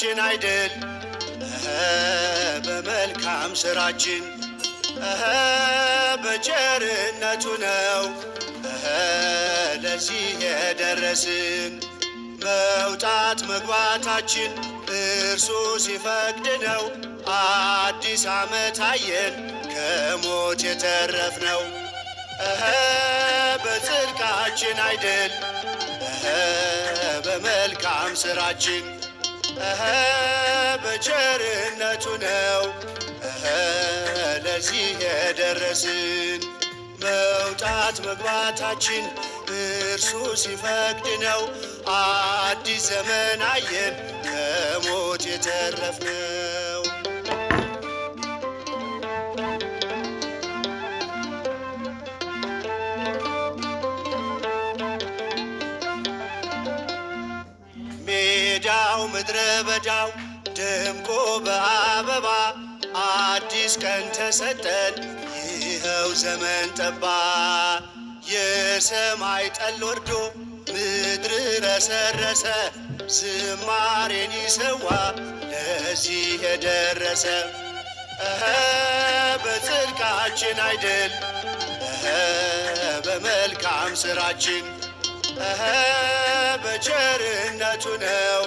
በጽድቃችን አይደል በመልካም ሥራችን በቸርነቱ ነው ለዚህ የደረስን። መውጣት መግባታችን እርሱ ሲፈቅድ ነው። አዲስ ዓመት አየን ከሞት የተረፍነው በጽድቃችን አይደል በመልካም ሥራችን በቸርነቱ ነው ለዚህ የደረስን። መውጣት መግባታችን እርሱ ሲፈቅድ ነው። አዲስ ዘመን አየን ከሞት የተረፍነው። ሜዳው ምድረ በዳው ደምቆ በአበባ አዲስ ቀን ተሰጠን ይኸው ዘመን ጠባ። የሰማይ ጠል ወርዶ ምድር ረሰረሰ ዝማሬን ይሰዋ ለዚህ የደረሰ በጽድቃችን አይደል በመልካም ሥራችን በቸርነቱ ነው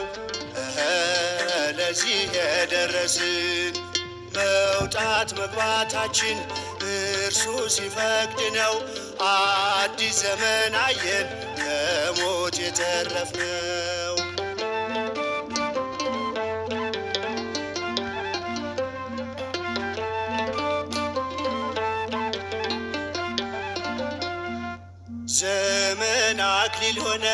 ለዚህ የደረስን። መውጣት መግባታችን እርሱ ሲፈቅድ ነው። አዲስ ዘመን አየን ከሞት የተረፍነው። ዘመን አክሊል ሆነ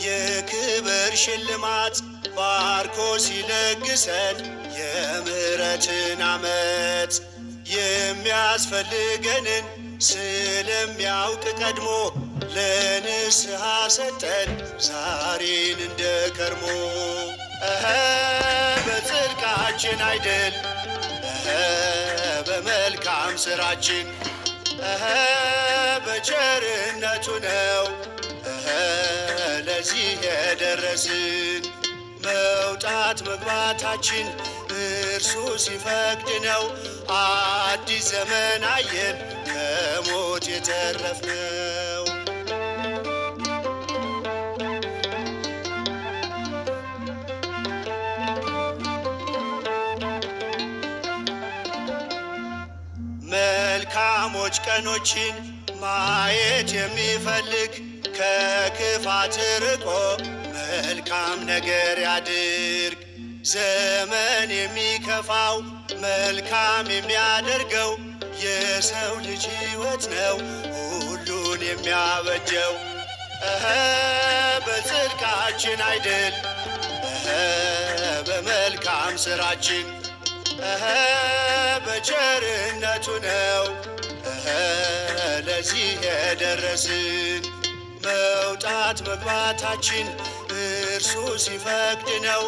የክብር ሽልማት ባርኮ ሲለግሰን የምሕረትን ዓመት። የሚያስፈልገንን ስለሚያውቅ ቀድሞ ለንስሐ ሰጠን ዛሬን እንደ ከርሞ በጽድቃችን አይደል በመልካም ሥራችን በቸርነቱ ነው ለዚህ የደረስን። መውጣት መግባታችን እርሱ ሲፈቅድ ነው። አዲስ ዘመን አየን ከሞት የተረፍነው። መልካሞች ቀኖችን ማየት የሚፈልግ ከክፋት ርቆ መልካም ነገር ያድርግ። ዘመን የሚከፋው መልካም የሚያደርገው የሰው ልጅ ሕይወት ነው ሁሉን የሚያበጀው በጽድቃችን አይደል በመልካም ሥራችን በቸርነቱ ነው ለዚህ የደረስን። መውጣት መግባታችን እርሱ ሲፈቅድ ነው።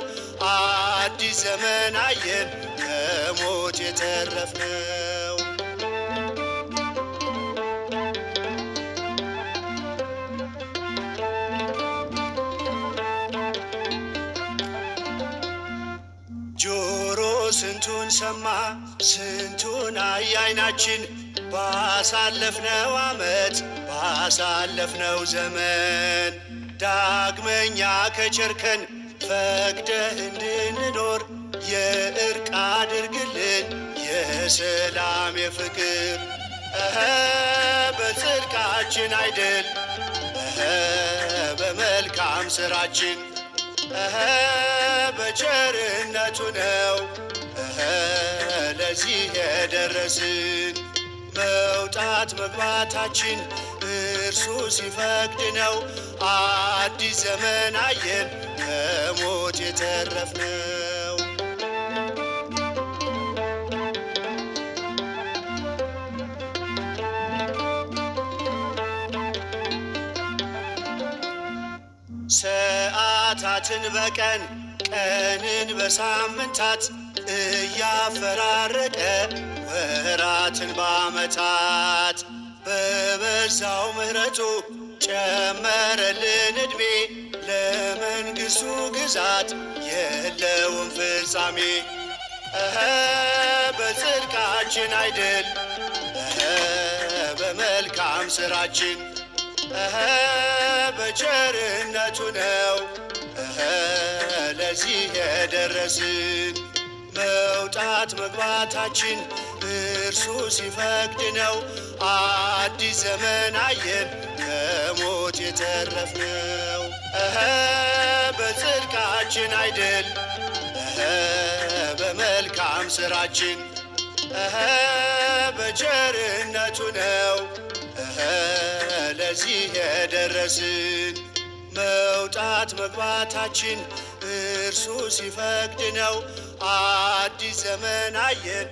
አዲስ ዘመን አየን ከሞት የተረፍነው። ጆሮ ስንቱን ሰማ ስንቱን አየ ዓይናችን ባሳለፍነው ዓመት ባሳለፍነው ዘመን። ዳግመኛ ከቸርከን ፈቅደህ እንድንኖር የእርቅ አድርግልን የሰላም የፍቅር በጽድቃችን አይደል በመልካም ሥራችን በቸርነቱ ነው ለዚህ የደረስን። መውጣት መግባታችን እርሱ ሲፈቅድ ነው። አዲስ ዘመን አየን ከሞት የተረፍነው። ሰዓታትን በቀን ቀንን በሳምንታት እያፈራረቀ ወራትን በዓመታት በበዛው ምሕረቱ ጨመረልን ዕድሜ ለመንግሥቱ ግዛት የለውም ፍጻሜ። በጽድቃችን አይደል በመልካም ሥራችን በቸርነቱ ነው ለዚህ የደረስን። መውጣት መግባታችን እርሱ ሲፈቅድ ነው። አዲስ ዘመን አየን ከሞት የተረፍነው በጽድቃችን አይደል በመልካም ሥራችን በቸርነቱ ነው ለዚህ የደረስን። መውጣት መግባታችን እርሱ ሲፈቅድ ነው። አዲስ ዘመን አየን